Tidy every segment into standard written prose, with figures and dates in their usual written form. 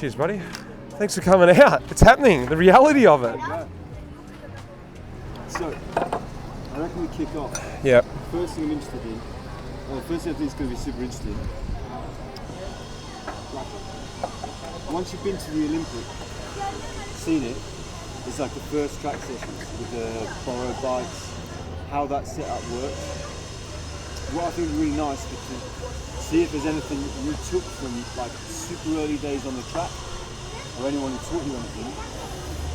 Cheers, buddy. Thanks for coming out. It's happening. The reality of it. Yeah. So, I reckon we kick off. Yep. First thing I'm interested in, first thing I think is going to be super interesting. Once you've been to the Olympic, seen it, it's like the first track sessions with the borrowed bikes, how that setup works. What I think is really nice is to see if there's anything you took from like super early days on the track, or anyone who taught you anything,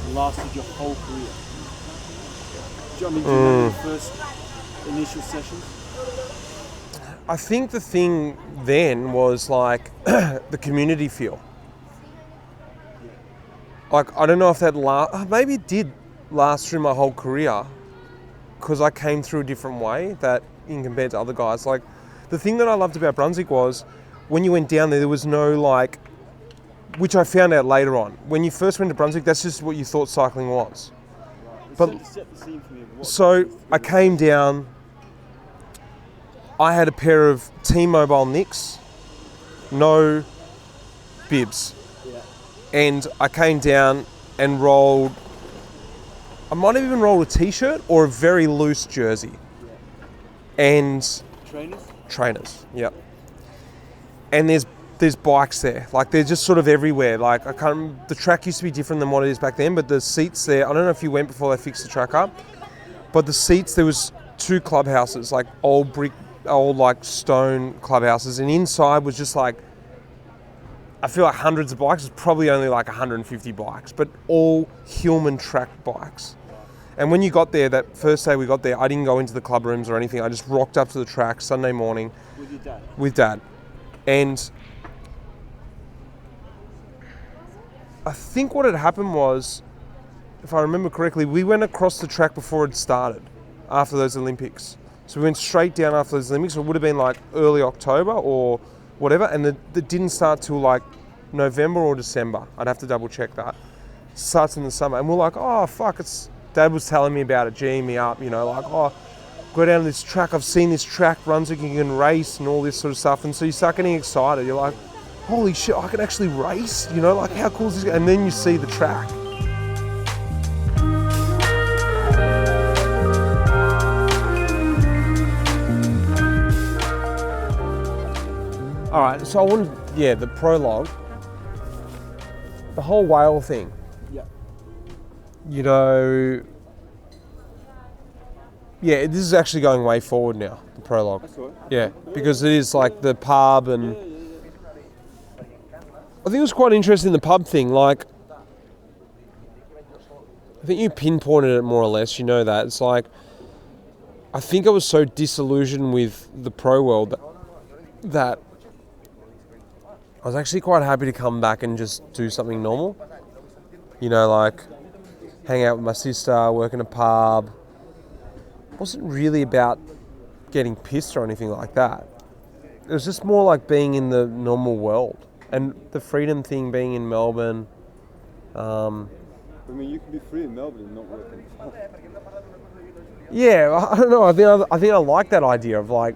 that lasted your whole career. Do you know what I mean? Do you remember the first initial sessions? I think the thing then was like the community feel. Like, I don't know if that maybe it did last through my whole career, because I came through a different way that in compared to other guys. Like, the thing that I loved about Brunswick was when you went down there was no like, which I found out later on. When you first went to Brunswick, that's just what you thought cycling was. But set the scene for me of what so I came down, I had a pair of T-Mobile Nicks, no bibs. Yeah. And I came down and rolled, I might have even rolled a t-shirt or a very loose jersey. Yeah. And Trainers, yep. And there's bikes there, like they're just sort of everywhere. Like the track used to be different than what it is back then, but the seats there, I don't know if you went before they fixed the track up, but the seats, there was 2 clubhouses, like old like stone clubhouses, and inside was just like, I feel like hundreds of bikes. It's probably only like 150 bikes, but all Hillman track bikes. And when you got there, that first day we got there, I didn't go into the club rooms or anything. I just rocked up to the track Sunday morning. with your dad? With Dad. And I think what had happened was, if I remember correctly, we went across the track before it started, after those Olympics. So we went straight down after those Olympics. It would have been like early October or whatever, and it didn't start till like November or December. I'd have to double check that. It starts in the summer, and we're like, oh fuck, Dad was telling me about it, geeing me up, you know, like, oh, go down to this track, I've seen this track, Brunswick, you can race and all this sort of stuff. And so you start getting excited. You're like, holy shit, I can actually race, you know, like how cool is this? And then you see the track. All right, so I wanted, the prologue, the whole whale thing. Yeah. You know, this is actually going way forward now, the prologue. That's all right. Yeah, because it is like the pub and... I think it was quite interesting, the pub thing. Like, I think you pinpointed it more or less, you know that. It's like, I think I was so disillusioned with the pro world that I was actually quite happy to come back and just do something normal. You know, like hang out with my sister, work in a pub. It wasn't really about getting pissed or anything like that. It was just more like being in the normal world. And the freedom thing being in Melbourne. I mean, you can be free in Melbourne and not working. Yeah, I don't know. I think I like that idea of like,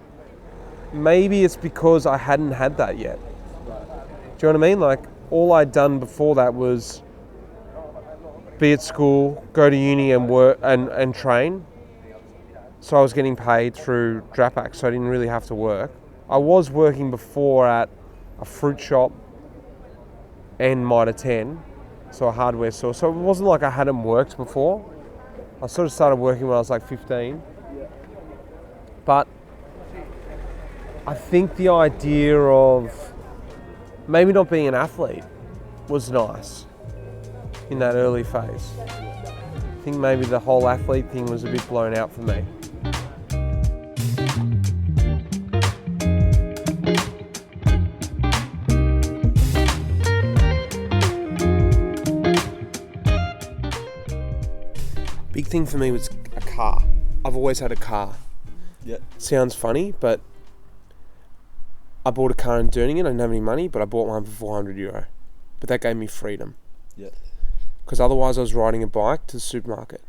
maybe it's because I hadn't had that yet. Do you know what I mean? Like, all I'd done before that was be at school, go to uni and work and train. So I was getting paid through Drapac, so I didn't really have to work. I was working before at a fruit shop and Mitre 10, so a hardware store. So it wasn't like I hadn't worked before. I sort of started working when I was like 15. Yeah. But I think the idea of maybe not being an athlete was nice in that early phase. I think maybe the whole athlete thing was a bit blown out for me. Big thing for me was a car. I've always had a car. Yeah. Sounds funny, but I bought a car in Durningen. I didn't have any money, but I bought one for €400. But that gave me freedom. Yeah. Because otherwise I was riding a bike to the supermarket.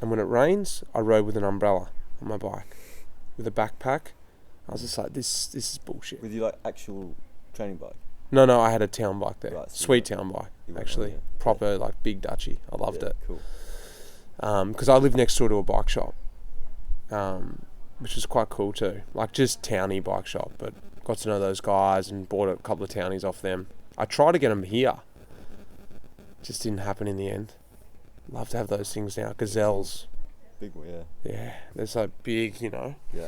And when it rains, I rode with an umbrella on my bike. With a backpack. I was just like, this is bullshit. With your like actual training bike? No, I had a town bike there. Right, so Sweet town bike, you went actually. on, yeah. Proper, like, big Dutchie. I loved it. Cool. Because I live next door to a bike shop, which was quite cool too. Like, just towny bike shop, but got to know those guys and bought a couple of townies off them. I tried to get them here. Just didn't happen in the end. Love to have those things now. Gazelles. Big one, yeah. Yeah, they're so big, you know. Yeah.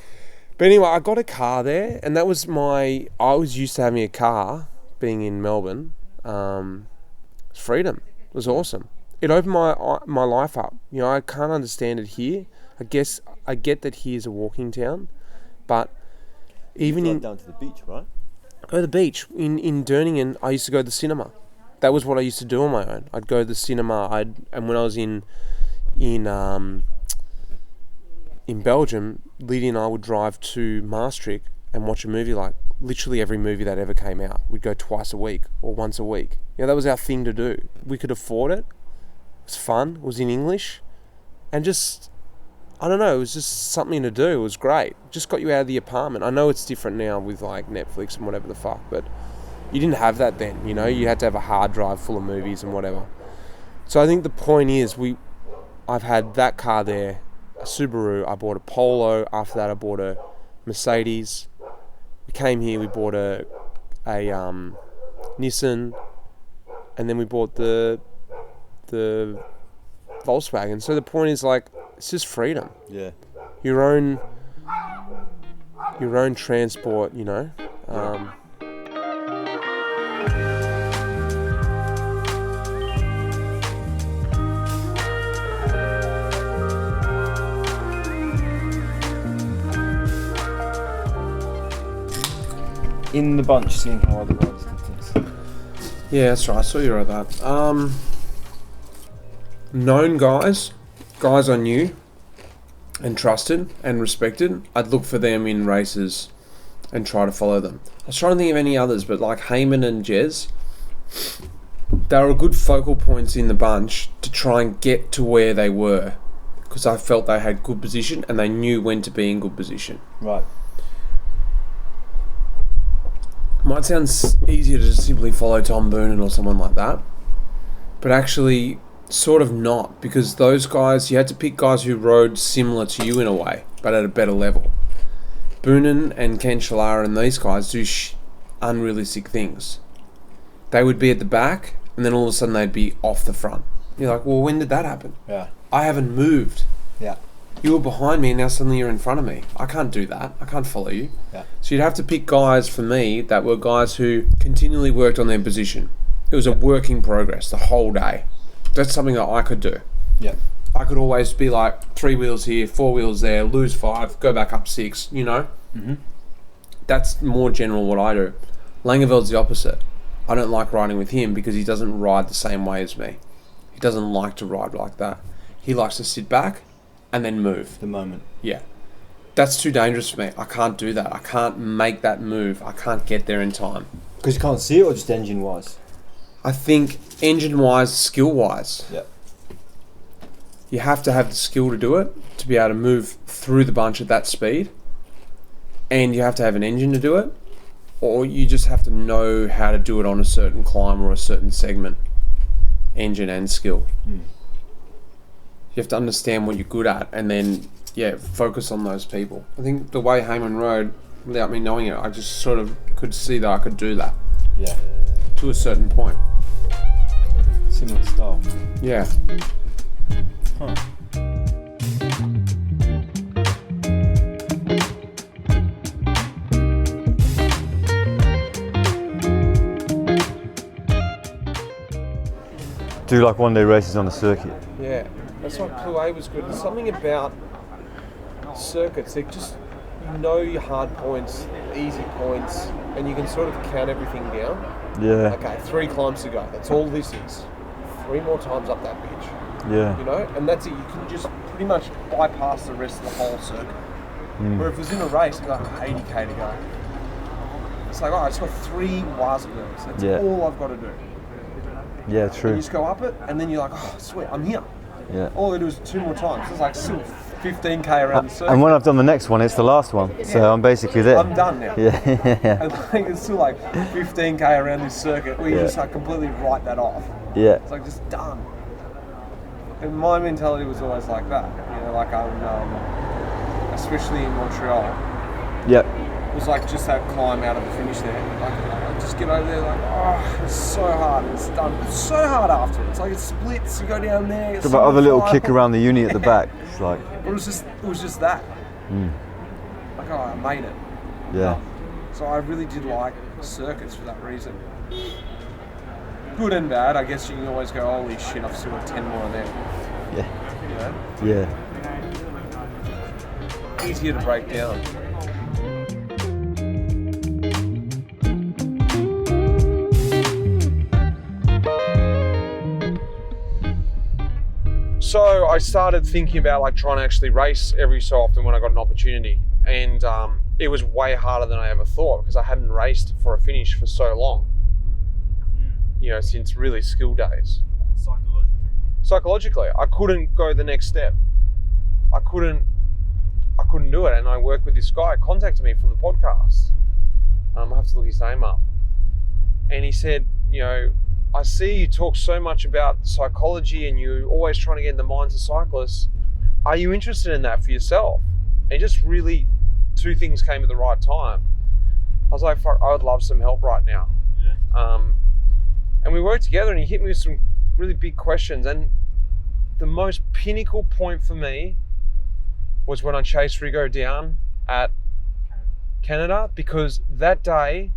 But anyway, I got a car there, and that was I was used to having a car, being in Melbourne. It's freedom. It was awesome. It opened my life up. You know, I can't understand it here. I guess I get that here's a walking town, but even You drive down to the beach, right? go to the beach. In Durningen, I used to go to the cinema. That was what I used to do on my own. I'd go to the cinema. And when I was in Belgium, Lydia and I would drive to Maastricht and watch a movie, like literally every movie that ever came out. We'd go twice a week or once a week. You know, that was our thing to do. We could afford it. It was fun. It was in English. And just, I don't know, it was just something to do. It was great. Just got you out of the apartment. I know it's different now with like Netflix and whatever the fuck, but you didn't have that then, you know? You had to have a hard drive full of movies and whatever. So I think the point is I've had that car there, a Subaru, I bought a Polo, after that I bought a Mercedes. We came here, we bought a Nissan, and then we bought the Volkswagen. So the point is, like, it's just freedom. Yeah. Your own transport, you know. In the bunch, seeing how other riders did things. Yeah, that's right. I saw you wrote that. Known guys I knew and trusted and respected, I'd look for them in races and try to follow them. I was trying to think of any others, but like Heyman and Jez, they were good focal points in the bunch to try and get to where they were, because I felt they had good position and they knew when to be in good position. Right. Might sound easier to just simply follow Tom Boonen or someone like that, but actually sort of not, because those guys, you had to pick guys who rode similar to you in a way, but at a better level. Boonen and Ken Shalara and these guys do unrealistic things. They would be at the back, and then all of a sudden they'd be off the front. You're like, well, when did that happen? Yeah. I haven't moved. Yeah. You were behind me and now suddenly you're in front of me. I can't do that. I can't follow you. Yeah. So you'd have to pick guys, for me, that were guys who continually worked on their position. It was a work in progress the whole day. That's something that I could do. Yeah. I could always be like 3 wheels here, 4 wheels there, lose 5, go back up 6, you know? Mm-hmm. That's more general what I do. Langeveld's the opposite. I don't like riding with him because he doesn't ride the same way as me. He doesn't like to ride like that. He likes to sit back and then move. The moment. Yeah. That's too dangerous for me. I can't do that. I can't make that move. I can't get there in time. Because you can't see it, or just engine-wise? I think engine-wise, skill-wise. Yeah. You have to have the skill to do it, to be able to move through the bunch at that speed. And you have to have an engine to do it. Or you just have to know how to do it on a certain climb or a certain segment. Engine and skill. Mm. You have to understand what you're good at and then, focus on those people. I think the way Heyman rode, without me knowing it, I just sort of could see that I could do that. Yeah. To a certain point. Similar style. Yeah. Huh. Do like one-day races on the circuit. Yeah. That's why Poulet was good. There's something about circuits. They just, you know your hard points, easy points, and you can sort of count everything down. Yeah. Okay, 3 climbs to go. That's all this is. 3 more times up that bitch. Yeah. You know? And that's it. You can just pretty much bypass the rest of the whole circuit. Mm. Where if it was in a race, it'd be like 80k to go. It's like, I just got 3 Wasbergs. That's all I've got to do. Yeah, true. And you just go up it, and then you're like, oh, sweet, I'm here. Yeah. All I do is 2 more times. It's like still 15k around the circuit. And when I've done the next one, it's the last one. So I'm basically there. I'm done now. Yeah. And like, it's still like 15k around this circuit where you just like completely write that off. Yeah. It's like just done. And my mentality was always like that. You know, like especially in Montreal. Yeah. It was like just that climb out of the finish there. Like, I just get over there like, oh, it's so hard. It's done. It's so hard after. It's like it splits. You go down there. It's about other little kick around the uni at the back. It's like. It was just that. Like, oh, I made it. Yeah. So I really did like circuits for that reason. Good and bad. I guess you can always go, holy shit, I've still got 10 more of them. Yeah. You know? Yeah. Easier to break down. So I started thinking about like trying to actually race every so often when I got an opportunity, and it was way harder than I ever thought because I hadn't raced for a finish for so long. You know, since really school days. Psychologically, I couldn't go the next step. I couldn't do it, and I worked with this guy. Contacted me from the podcast. I have to look his name up, and he said, you know, I see you talk so much about psychology and you're always trying to get in the minds of cyclists. Are you interested in that for yourself? And just really, two things came at the right time. I was like, fuck, I would love some help right now. Yeah. And we worked together and he hit me with some really big questions. And the most pinnacle point for me was when I chased Rigo down at Canada, because that day,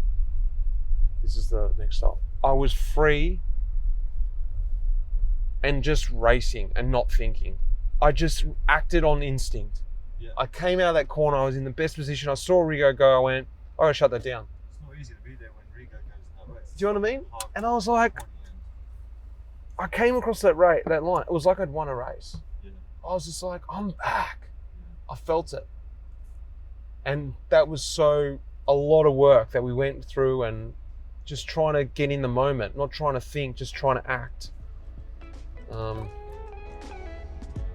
this is the next stop, I was free and just racing and not thinking. I just acted on instinct. Yeah. I came out of that corner, I was in the best position. I saw Rigo go, I went, I gotta shut that down. It's not easy to be there when Rigo goes in that race. Do you know what I mean? And I was like, I came across that line. It was like I'd won a race. Yeah. I was just like, I'm back. Yeah. I felt it. And that was a lot of work that we went through, and just trying to get in the moment, not trying to think, just trying to act.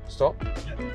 Stop. Yeah.